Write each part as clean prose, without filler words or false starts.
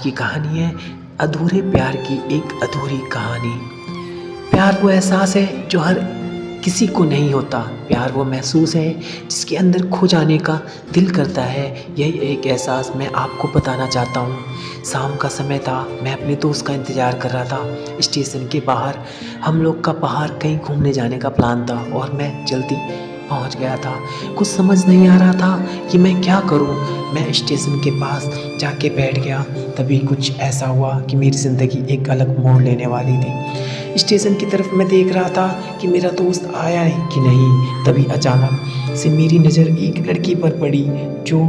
की कहानी है अधूरे प्यार की एक अधूरी कहानी। प्यार वो एहसास है जो हर किसी को नहीं होता। प्यार वो महसूस है जिसके अंदर खो जाने का दिल करता है। यही एक एहसास मैं आपको बताना चाहता हूँ। शाम का समय था, मैं अपने दोस्त का इंतज़ार कर रहा था स्टेशन के बाहर। हम लोग का बाहर कहीं घूमने जाने का प्लान था और मैं जल्दी पहुंच गया था। कुछ समझ नहीं आ रहा था कि मैं क्या करूं। मैं स्टेशन के पास जाके बैठ गया। तभी कुछ ऐसा हुआ कि मेरी ज़िंदगी एक अलग मोड़ लेने वाली थी। स्टेशन की तरफ मैं देख रहा था कि मेरा दोस्त आया है कि नहीं। तभी अचानक से मेरी नज़र एक लड़की पर पड़ी। जो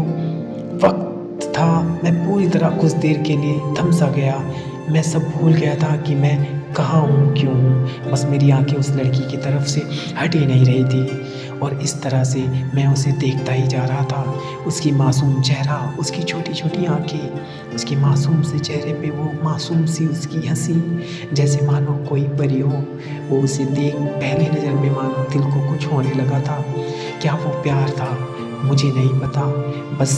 वक्त था, मैं पूरी तरह कुछ देर के लिए थम सा गया। मैं सब भूल गया था कि मैं कहाँ हूँ, क्यों हूँ। बस मेरी आंखें उस लड़की की तरफ से हट ही नहीं रही थी और इस तरह से मैं उसे देखता ही जा रहा था। उसकी मासूम चेहरा, उसकी छोटी छोटी आंखें, उसकी मासूम से चेहरे पे वो मासूम सी उसकी हंसी, जैसे मानो कोई परी हो। वो उसे देख पहली नज़र में मानो दिल को कुछ होने लगा था। क्या वो प्यार था? मुझे नहीं पता। बस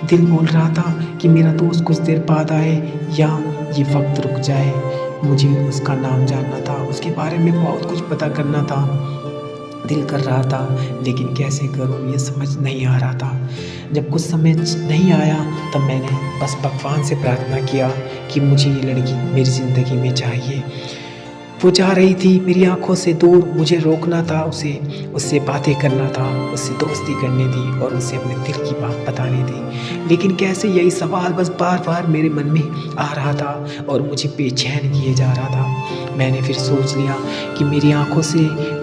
दिल बोल रहा था कि मेरा दोस्त कुछ देर बाद आए या ये वक्त रुक जाए। मुझे उसका नाम जानना था, उसके बारे में बहुत कुछ पता करना था। दिल कर रहा था लेकिन कैसे करूं ये समझ नहीं आ रहा था। जब कुछ समझ नहीं आया तब मैंने बस भगवान से प्रार्थना किया कि मुझे ये लड़की मेरी ज़िंदगी में चाहिए। वो जा रही थी मेरी आंखों से दूर, मुझे रोकना था उसे, उससे बातें करना था, उससे दोस्ती करनी थी और उसे अपने दिल की बात बतानी थी। लेकिन कैसे, यही सवाल बस बार बार मेरे मन में आ रहा था और मुझे बेचैन किए जा रहा था। मैंने फिर सोच लिया कि मेरी आंखों से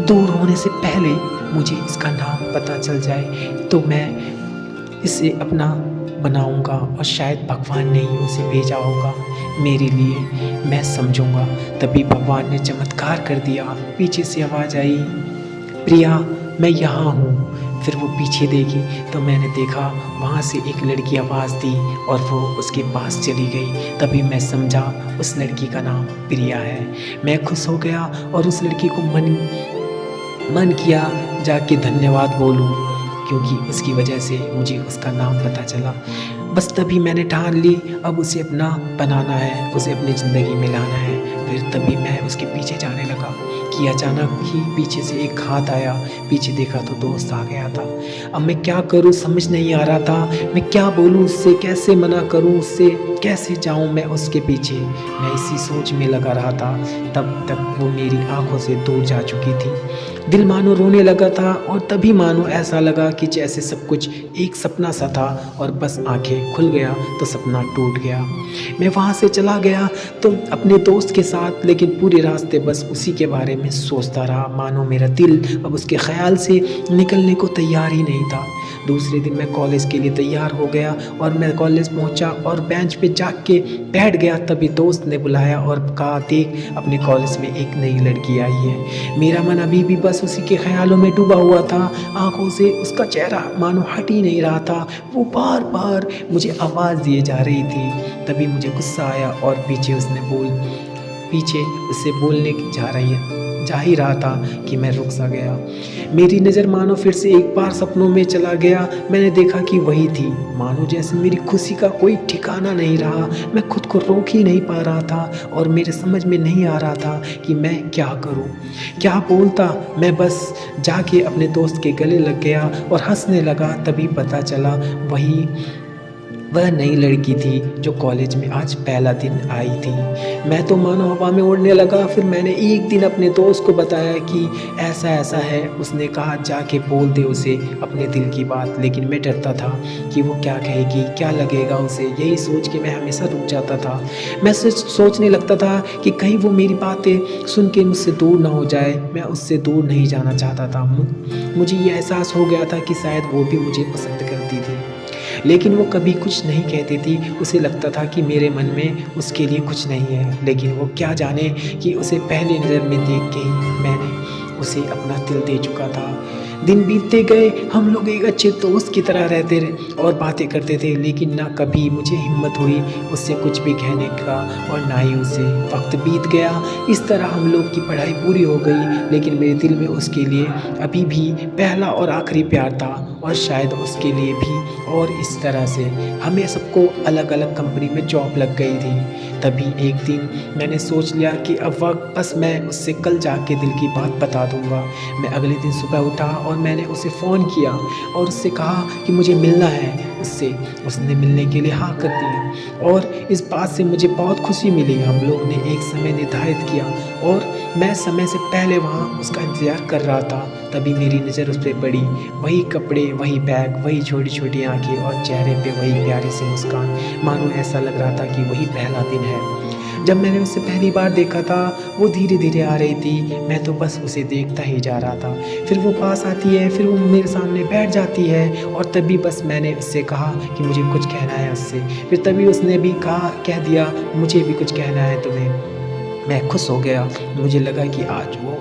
दूर होने से पहले मुझे इसका नाम पता चल जाए तो मैं इसे अपना बनाऊंगा और शायद भगवान ने ही उसे भेजा होगा मेरे लिए, मैं समझूंगा। तभी भगवान ने चमत्कार कर दिया। पीछे से आवाज़ आई, प्रिया मैं यहाँ हूँ। फिर वो पीछे देखी तो मैंने देखा वहाँ से एक लड़की आवाज़ दी और वो उसके पास चली गई। तभी मैं समझा उस लड़की का नाम प्रिया है। मैं खुश हो गया और उस लड़की को मन किया जाके धन्यवाद बोलूं, क्योंकि उसकी वजह से मुझे उसका नाम पता चला। बस तभी मैंने ठान ली अब उसे अपना बनाना है, उसे अपनी ज़िंदगी में लाना है। फिर तभी मैं उसके पीछे जाने लगा कि अचानक ही पीछे से एक हाथ आया। पीछे देखा तो दोस्त आ गया था। अब मैं क्या करूं समझ नहीं आ रहा था। मैं क्या बोलूं उससे, कैसे मना करूं उससे, कैसे जाऊं मैं उसके पीछे। मैं इसी सोच में लगा रहा था। तब तक वो मेरी आंखों से दूर जा चुकी थी। दिल मानो रोने लगा था और तभी मानो ऐसा लगा कि जैसे सब कुछ एक सपना सा था और बस आंखें खुल गया तो सपना टूट गया। मैं वहाँ से चला गया तो अपने दोस्त के साथ, लेकिन पूरे रास्ते बस उसी के बारे में सोचता रहा। मानो मेरा दिल अब उसके ख्याल से निकलने को तैयार ही नहीं था। दूसरे दिन मैं कॉलेज के लिए तैयार हो गया और मैं कॉलेज पहुंचा और बेंच पे जाके के बैठ गया। तभी दोस्त ने बुलाया और कहा, देख अपने कॉलेज में एक नई लड़की आई है। मेरा मन अभी भी बस उसी के ख्यालों में डूबा हुआ था। आंखों से उसका चेहरा मानो हट ही नहीं रहा था। वो बार बार मुझे आवाज़ दिए जा रही थी। तभी मुझे गुस्सा आया और पीछे उससे बोलने जा ही रहा था कि मैं रुक सा गया। मेरी नज़र मानो फिर से एक बार सपनों में चला गया। मैंने देखा कि वही थी। मानो जैसे मेरी खुशी का कोई ठिकाना नहीं रहा। मैं खुद को रोक ही नहीं पा रहा था और मेरे समझ में नहीं आ रहा था कि मैं क्या करूं, क्या बोलता। मैं बस जाके अपने दोस्त के गले लग गया और हंसने लगा। तभी पता चला वह नई लड़की थी जो कॉलेज में आज पहला दिन आई थी। मैं तो मानो हवा में उड़ने लगा। फिर मैंने एक दिन अपने दोस्त को बताया कि ऐसा ऐसा है। उसने कहा जाके बोल दे उसे अपने दिल की बात। लेकिन मैं डरता था कि वो क्या कहेगी, क्या लगेगा उसे। यही सोच के मैं हमेशा रुक जाता था। मैं सोचने लगता था कि कहीं वो मेरी बातें सुन के मुझसे दूर ना हो जाए। मैं उससे दूर नहीं जाना चाहता था। मुझे ये एहसास हो गया था कि शायद वो भी मुझे पसंद करती थी, लेकिन वो कभी कुछ नहीं कहती थी। उसे लगता था कि मेरे मन में उसके लिए कुछ नहीं है। लेकिन वो क्या जाने कि उसे पहली नज़र में देख के ही मैंने उसे अपना दिल दे चुका था। दिन बीतते गए, हम लोग एक अच्छे दोस्त की तरह रहते रहे और बातें करते थे, लेकिन ना कभी मुझे हिम्मत हुई उससे कुछ भी कहने का और ना ही उसे। वक्त बीत गया, इस तरह हम लोग की पढ़ाई पूरी हो गई, लेकिन मेरे दिल में उसके लिए अभी भी पहला और आखिरी प्यार था और शायद उसके लिए भी। और इस तरह से हमें सबको अलग अलग कंपनी में जॉब लग गई थी। तभी एक दिन मैंने सोच लिया कि अब वक्त बस मैं उससे कल जाके दिल की बात बता दूंगा। मैं अगले दिन सुबह उठा और मैंने उसे फ़ोन किया और उससे कहा कि मुझे मिलना है उससे। उसने मिलने के लिए हाँ कर दी और इस बात से मुझे बहुत खुशी मिली। हम लोग ने एक समय निर्धारित किया और मैं समय से पहले वहाँ उसका इंतज़ार कर रहा था। तभी मेरी नज़र उस पर पड़ी। वही कपड़े, वही बैग, वही छोटी छोटी आंखें और चेहरे पे वही प्यारी सी मुस्कान। मानो ऐसा लग रहा था कि वही पहला दिन है जब मैंने उसे पहली बार देखा था। वो धीरे धीरे आ रही थी, मैं तो बस उसे देखता ही जा रहा था। फिर वो पास आती है, फिर वो मेरे सामने बैठ जाती है और तभी बस मैंने उससे कहा कि मुझे कुछ कहना है उससे। फिर तभी उसने भी कह दिया मुझे भी कुछ कहना है तुम्हें। मैं खुश हो गया, मुझे लगा कि आज वो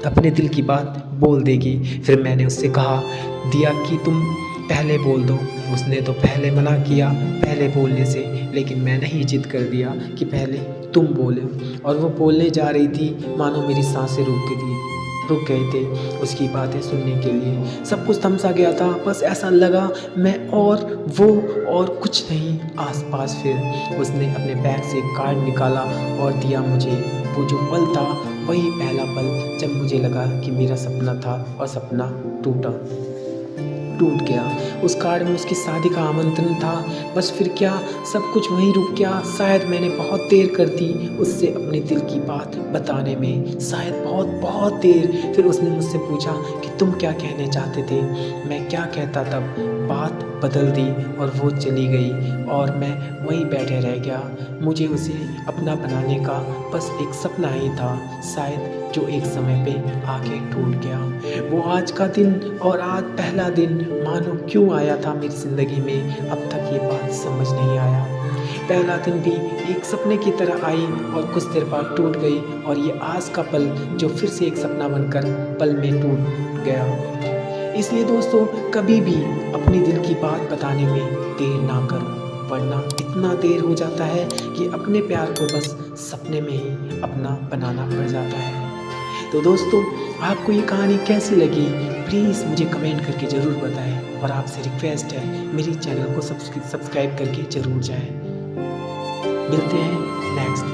अपने दिल की बात बोल देगी। फिर मैंने उससे कहा दिया कि तुम पहले बोल दो। उसने तो पहले मना किया पहले बोलने से, लेकिन मैंने ही जिद कर दिया कि पहले तुम बोले। और वो बोलने जा रही थी, मानो मेरी सांसें रुक गए थे उसकी बातें सुनने के लिए। सब कुछ थम सा गया था, बस ऐसा लगा मैं और वो और कुछ नहीं आसपास। फिर उसने अपने बैग से एक कार्ड निकाला और दिया मुझे। वो जो पल था वही पहला पल जब मुझे लगा कि मेरा सपना था और सपना टूट गया। उस कार्ड में उसकी शादी का आमंत्रण था। बस फिर क्या, सब कुछ वहीं रुक गया। शायद मैंने बहुत देर कर दी उससे अपने दिल की बात बताने में, शायद बहुत बहुत देर। फिर उसने मुझसे पूछा कि तुम क्या कहने चाहते थे। मैं क्या कहता, तब बात बदल दी और वो चली गई और मैं वहीं बैठे रह गया। मुझे उसे अपना बनाने का बस एक सपना ही था, शायद जो एक समय पे आके टूट गया। वो आज का दिन और आज पहला दिन मानो क्यों आया था मेरी ज़िंदगी में, अब तक ये बात समझ नहीं आया। पहला दिन भी एक सपने की तरह आई और कुछ देर बाद टूट गई, और ये आज का पल जो फिर से एक सपना बनकर पल में टूट गया। इसलिए दोस्तों, कभी भी अपनी दिल की बात बताने में देर ना करो, वरना इतना देर हो जाता है कि अपने प्यार को बस सपने में ही अपना बनाना पड़ जाता है। तो दोस्तों, आपको ये कहानी कैसी लगी प्लीज़ मुझे कमेंट करके ज़रूर बताएं, और आपसे रिक्वेस्ट है मेरे चैनल को सब्सक्राइब करके ज़रूर जाएं। मिलते हैं नेक्स्ट वीडियो।